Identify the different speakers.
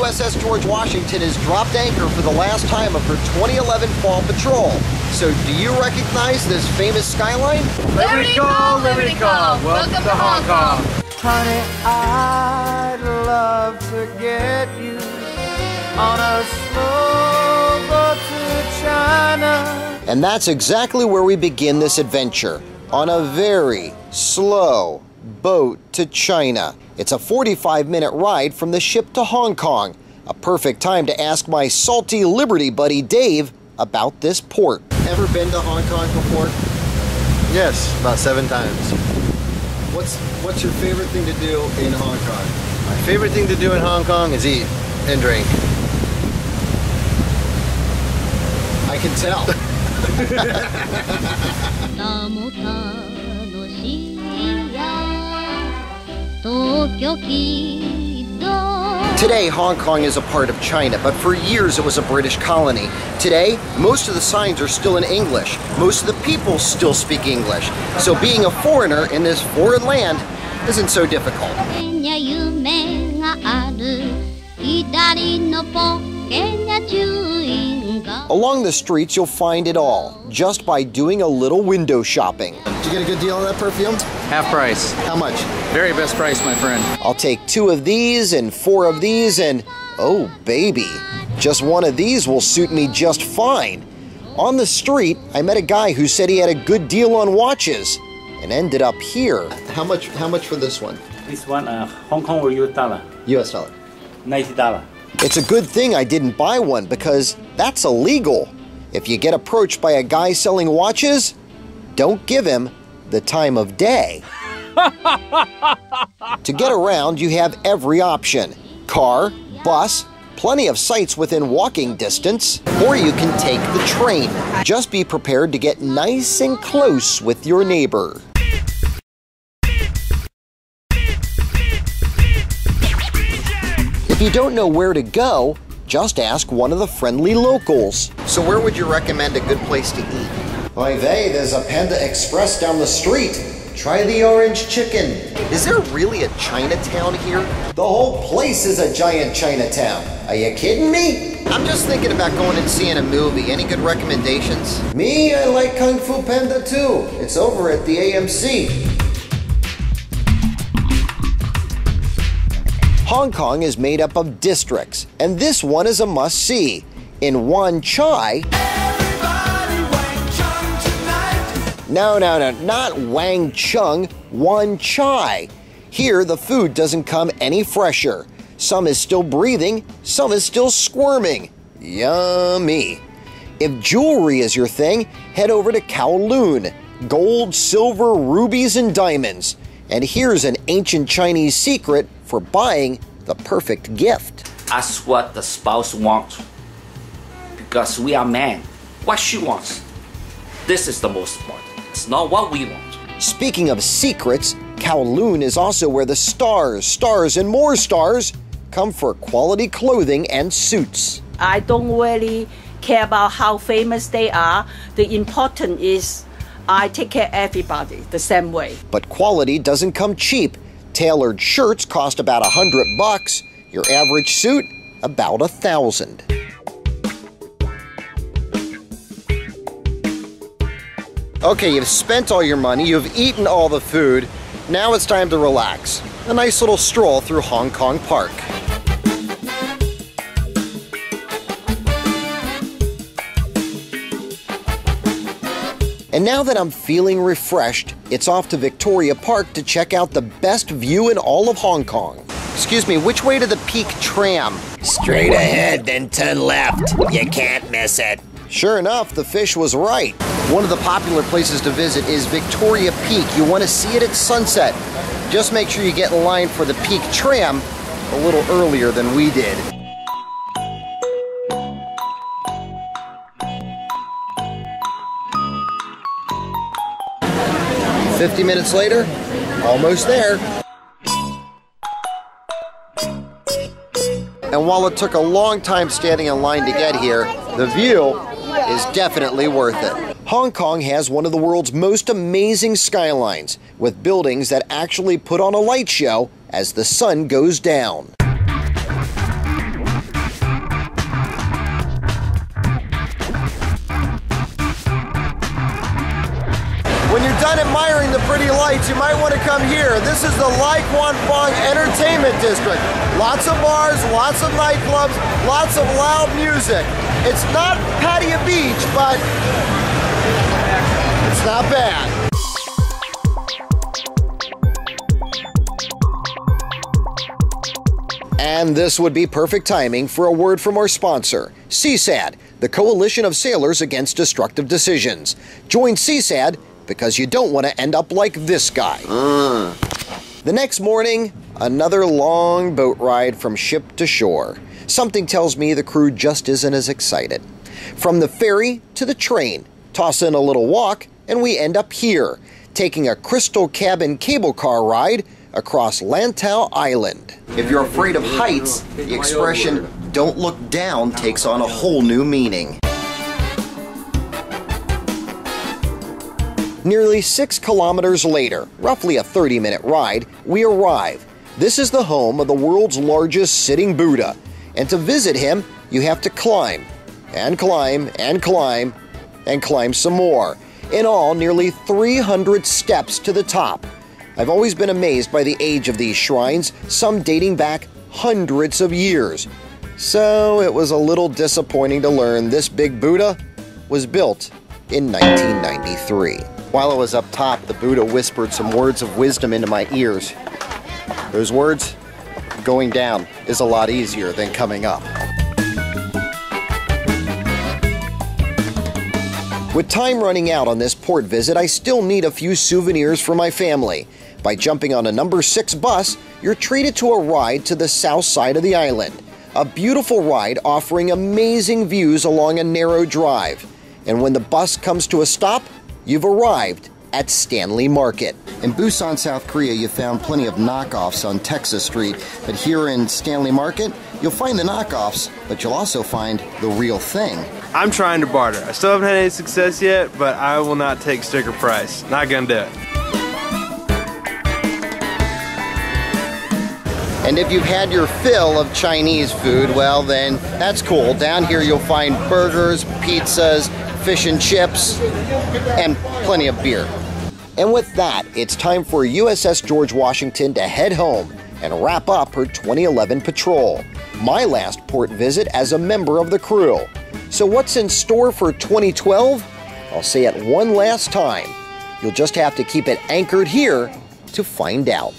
Speaker 1: USS George Washington has dropped anchor for the last time of her 2011 fall patrol. So do you recognize this famous skyline?
Speaker 2: Liberty Call, Liberty Call. Welcome to Hong Kong.
Speaker 3: Honey, I'd love to get you on a slow boat to China.
Speaker 1: And that's exactly where we begin this adventure, on a very slow boat to China. It's a 45-minute ride from the ship to Hong Kong. A perfect time to ask my salty Liberty buddy Dave about this port. Ever been to Hong Kong before?
Speaker 4: Yes, about 7 times.
Speaker 1: What's your favorite thing to do in Hong Kong?
Speaker 4: My favorite thing to do in Hong Kong is eat and drink.
Speaker 1: I can tell. Today, Hong Kong is a part of China, but for years it was a British colony. Today, most of the signs are still in English. Most of the people still speak English. So being a foreigner in this foreign land isn't so difficult. Along the streets, you'll find it all, just by doing a little window shopping. Did you get a good deal on that perfume?
Speaker 5: Half price.
Speaker 1: How much?
Speaker 5: Very best price, my friend.
Speaker 1: I'll take 2 of these and 4 of these and, oh baby, just 1 of these will suit me just fine. On the street, I met a guy who said he had a good deal on watches and ended up here. How much for this one?
Speaker 6: This one, Hong Kong or US dollar?
Speaker 1: US dollar.
Speaker 6: $90.
Speaker 1: It's a good thing I didn't buy one because that's illegal. If you get approached by a guy selling watches, don't give him the time of day. To get around, you have every option. Car, bus, plenty of sites within walking distance, or you can take the train. Just be prepared to get nice and close with your neighbor. If you don't know where to go, just ask one of the friendly locals. So where would you recommend a good place to eat? Oy vey, there's a Panda Express down the street. Try the orange chicken. Is there really a Chinatown here? The whole place is a giant Chinatown. Are you kidding me? I'm just thinking about going and seeing a movie. Any good recommendations? Me, I like Kung Fu Panda too. It's over at the AMC. Hong Kong is made up of districts, and this one is a must-see. In Wan Chai... No, not Wang Chung, Wan Chai. Here, the food doesn't come any fresher. Some is still breathing, some is still squirming. Yummy. If jewelry is your thing, head over to Kowloon. Gold, silver, rubies, and diamonds. And here's an ancient Chinese secret for buying the perfect gift.
Speaker 7: Ask what the spouse wants. Because we are men. What she wants. This is the most important. It's not what we want.
Speaker 1: Speaking of secrets, Kowloon is also where the stars, and more stars come for quality clothing and suits.
Speaker 8: I don't really care about how famous they are. The important is I take care of everybody the same way.
Speaker 1: But quality doesn't come cheap. Tailored shirts cost about $100. Your average suit, about $1,000. Okay, you've spent all your money, you've eaten all the food. Now it's time to relax. A nice little stroll through Hong Kong Park. And now that I'm feeling refreshed, it's off to Victoria Park to check out the best view in all of Hong Kong. Excuse me, which way to the Peak tram?
Speaker 9: Straight ahead, then turn left. You can't miss it.
Speaker 1: Sure enough, the fish was right. One of the popular places to visit is Victoria Peak. You want to see it at sunset. Just make sure you get in line for the Peak tram a little earlier than we did. "50 minutes later, almost there." And while it took a long time standing in line to get here, the view is definitely worth it. Hong Kong has one of the world's most amazing skylines, with buildings that actually put on a light show as the sun goes down. done admiring the pretty lights, you might want to come here. This is the Lai Quan Fong Entertainment District. Lots of bars, lots of nightclubs, lots of loud music. It's not Pattaya Beach, but it's not bad. And this would be perfect timing for a word from our sponsor, CSAD, the Coalition of Sailors Against Destructive Decisions. Join CSAD because you don't want to end up like this guy. The next morning, another long boat ride from ship to shore. Something tells me the crew just isn't as excited. From the ferry to the train, toss in a little walk, and we end up here, taking a crystal cabin cable car ride across Lantau Island. If you're afraid of heights, the expression, "don't look down," takes on a whole new meaning. Nearly 6 kilometers later, roughly a 30-minute ride, we arrive. This is the home of the world's largest sitting Buddha. And to visit him, you have to climb, and climb, and climb, and climb some more. In all, nearly 300 steps to the top. I've always been amazed by the age of these shrines, some dating back hundreds of years. So it was a little disappointing to learn this big Buddha was built in 1993. While I was up top, the Buddha whispered some words of wisdom into my ears. Those words, going down is a lot easier than coming up. With time running out on this port visit, I still need a few souvenirs for my family. By jumping on a number 6 bus, you're treated to a ride to the south side of the island. A beautiful ride offering amazing views along a narrow drive. And when the bus comes to a stop, you've arrived at Stanley Market. In Busan, South Korea, you found plenty of knockoffs on Texas Street, but here in Stanley Market, you'll find the knockoffs, but you'll also find the real thing.
Speaker 10: I'm trying to barter. I still haven't had any success yet, but I will not take sticker price. Not gonna do it.
Speaker 1: And if you've had your fill of Chinese food, well then, that's cool. Down here you'll find burgers, pizzas, fish and chips, and plenty of beer. And with that, it's time for USS George Washington to head home and wrap up her 2011 patrol. My last port visit as a member of the crew. So what's in store for 2012? I'll say it one last time. You'll just have to keep it anchored here to find out.